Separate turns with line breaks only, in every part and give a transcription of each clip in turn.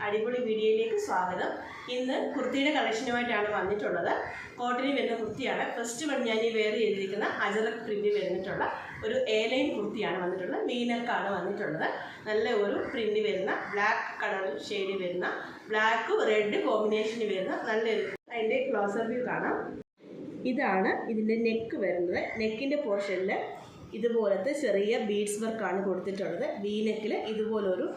അടിപൊളി വീഡിയോയിലേക്ക് സ്വാഗതം. ഇന്ന് കുർത്തിയുടെ കളക്ഷനുമായിട്ടാണ് വന്നിട്ടുള്ളത്. കോട്ടണിൽ വരുന്ന കുർത്തിയാണ്. ഫസ്റ്റ് വൺ ഞാൻ ഈ വേറെ ചെയ്തിരിക്കുന്ന അജറക് പ്രിന്റ് വരുന്നിട്ടുള്ള ഒരു എയർലൈൻ കുർത്തിയാണ് വന്നിട്ടുള്ളത്. മീനക്കാണ് വന്നിട്ടുള്ളത്. നല്ല ഒരു പ്രിന്റ് വരുന്ന ബ്ലാക്ക് കളർ ഷെയ്ഡ് വരുന്ന ബ്ലാക്ക് റെഡ് കോമ്പിനേഷന് വരുന്ന നല്ലൊരു അതിൻ്റെ ക്ലോസർ വ്യൂ കാണാം. ഇതാണ് ഇതിൻ്റെ നെക്ക് വരുന്നത്. നെക്കിൻ്റെ പോർഷനിൽ ഇതുപോലത്തെ ചെറിയ ബീഡ്സ് വർക്കാണ് കൊടുത്തിട്ടുള്ളത്. വി നെക്കിൽ ഇതുപോലൊരു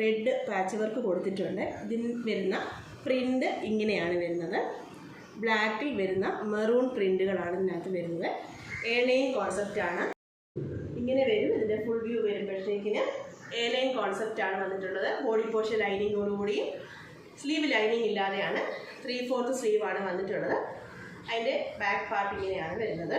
റെഡ് പാച്ച് വർക്ക് കൊടുത്തിട്ടുണ്ട്. ഇതിന് വരുന്ന പ്രിൻ്റ് ഇങ്ങനെയാണ് വരുന്നത്. ബ്ലാക്കിൽ വരുന്ന മെറൂൺ പ്രിൻ്റുകളാണ് ഇതിനകത്ത് വരുന്നത്. എയർലൈൻ കോൺസെപ്റ്റാണ്. ഇങ്ങനെ വരും. ഇതിൻ്റെ ഫുൾ വ്യൂ വരുമ്പോഴത്തേക്കിന് എയർലൈൻ കോൺസെപ്റ്റാണ് വന്നിട്ടുള്ളത്. ബോഡി പോർഷൻ ലൈനിങ്ങോടുകൂടിയും സ്ലീവ് ലൈനിങ് ഇല്ലാതെയാണ്. 3/4 സ്ലീവാണ് വന്നിട്ടുള്ളത്. അതിൻ്റെ ബാക്ക് പാർട്ട് ഇങ്ങനെയാണ് വരുന്നത്.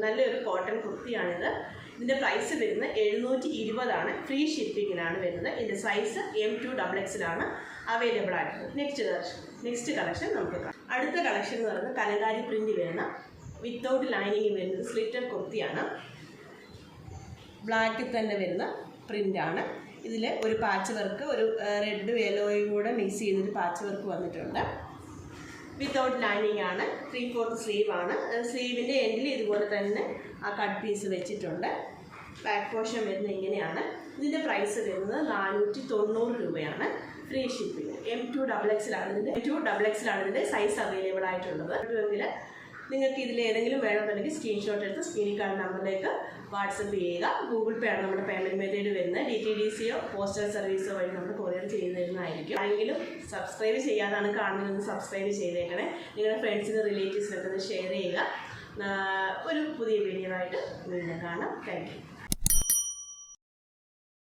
നല്ലൊരു കോട്ടൺ കുർത്തിയാണിത്. ഇതിൻ്റെ പ്രൈസ് വരുന്നത് 720 ഫ്രീ ഷിപ്പിങ്ങിനാണ് വരുന്നത്. ഇതിൻ്റെ സൈസ് M2XX അവൈലബിൾ ആയിട്ടുള്ളത്. നെക്സ്റ്റ് കളക്ഷൻ നമുക്ക് കാണാം. അടുത്ത കളക്ഷൻ എന്ന് പറയുന്നത് കലങ്കാരി പ്രിൻ്റ് വരുന്ന വിത്തൗട്ട് ലൈനിങ് വരുന്നത് സ്ലിറ്റഡ് കുർത്തിയാണ്. ബ്ലാക്കിൽ തന്നെ വരുന്ന പ്രിൻ്റാണ്. ഇതിൽ ഒരു പാച്ച് വർക്ക്, ഒരു റെഡും യെല്ലോയും കൂടെ മിക്സ് ചെയ്തൊരു പാച്ച് വർക്ക് വന്നിട്ടുണ്ട്. വിത്തൗട്ട് ലൈനിങ് ആണ്. 3/4 സ്ലീവാണ്. സ്ലീവിൻ്റെ എൻഡിൽ ഇതുപോലെ തന്നെ ആ കട്ട് പീസ് വെച്ചിട്ടുണ്ട്. ബാക്ക് പോർഷൻ വരുന്നത് ഇങ്ങനെയാണ്. ഇതിൻ്റെ പ്രൈസ് വരുന്നത് 490 രൂപയാണ്. Free shipping. M2XX ഇതിൻ്റെ സൈസ് അവൈലബിൾ ആയിട്ടുള്ളത്. എങ്കിൽ നിങ്ങൾക്ക് ഇതിൽ ഏതെങ്കിലും വേണമെന്നുണ്ടെങ്കിൽ സ്ക്രീൻഷോട്ട് എടുത്ത് സ്ക്രീനിൽ കാണുന്ന നമ്പറിലേക്ക് വാട്സപ്പ് ചെയ്യുക. ഗൂഗിൾ പേ ആണ് നമ്മുടെ പേയ്മെൻറ്റ് മെത്തേഡ് വരുന്നത്. DTDCയോ പോസ്റ്റൽ സർവീസോ വഴി നമ്മൾ കൊറിയർ ചെയ്ത് തരുന്നതായിരിക്കും. ആരെങ്കിലും സബ്സ്ക്രൈബ് ചെയ്യാതാണ് കാണുന്നതെന്ന് സബ്സ്ക്രൈബ് ചെയ്തേക്കണേ. നിങ്ങളുടെ ഫ്രണ്ട്സിനും റിലേറ്റീവ്സിനൊക്കെ ഒന്ന് ഷെയർ ചെയ്യുക. ഒരു പുതിയ വീഡിയോ ആയിട്ട് വീണ്ടും കാണാം. Thank you.